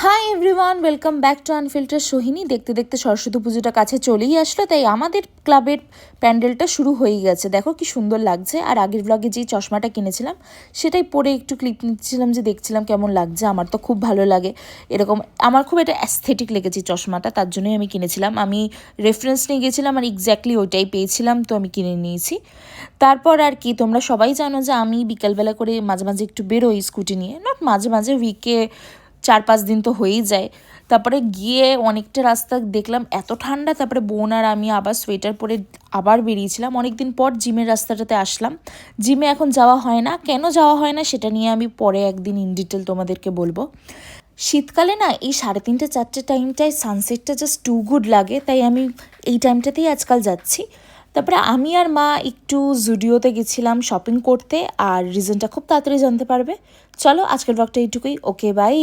Hi everyone, welcome back to unfilter Sohini. দেখতে দেখতে সরস্বতী পুজোটা কাছে চলেই আসলো, তাই আমাদের ক্লাবের প্যান্ডেলটা শুরু হয়ে গেছে। দেখো কি সুন্দর লাগছে। আর আগের ব্লগে যেই চশমাটা কিনেছিলাম সেটাই পরে একটু ক্লিপ নিচ্ছিলাম, যে দেখছিলাম কেমন লাগছে। আমার তো খুব ভালো লাগে এরকম, আমার খুব এটা অ্যাস্থেটিক লেগেছে চশমাটা, তার জন্যই আমি কিনেছিলাম। আমি রেফারেন্স নিয়ে গেছিলাম আর এক্স্যাক্টলি ওইটাই পেয়েছিলাম, তো আমি কিনে নিয়েছি। তারপর আর কি, তোমরা সবাই জানো যে আমি বিকালবেলা করে মাঝে মাঝে একটু বেরোই স্কুটি নিয়ে, নট মাঝে মাঝে, উইকে 4-5 দিন তো হয়েই যায়। তারপরে গিয়ে অনেকটা রাস্তা দেখলাম এত ঠান্ডা, তারপরে বোন আর আমি আবার সোয়েটার পরে আবার বেরিয়েছিলাম। অনেক দিন পর জিমের রাস্তাটাতে আসলাম। জিমে এখন যাওয়া হয় না, কেন যাওয়া হয় না সেটা নিয়ে আমি পরে একদিন ইন ডিটেল তোমাদেরকে বলবো। শীতকালে না এই 3:30-4টে টাইমটায় সানসেটটা জাস্ট টু গুড লাগে, তাই আমি এই টাইমটাতেই আজকাল যাচ্ছি। তারপরে আমি আর মা একটু জুডিওতে গেছিলাম শপিং করতে, আর রিজনটা খুব তাড়াতাড়ি জানতে পারবে। চলো আজকের ব্লগটা এইটুকুই, ওকে বাই।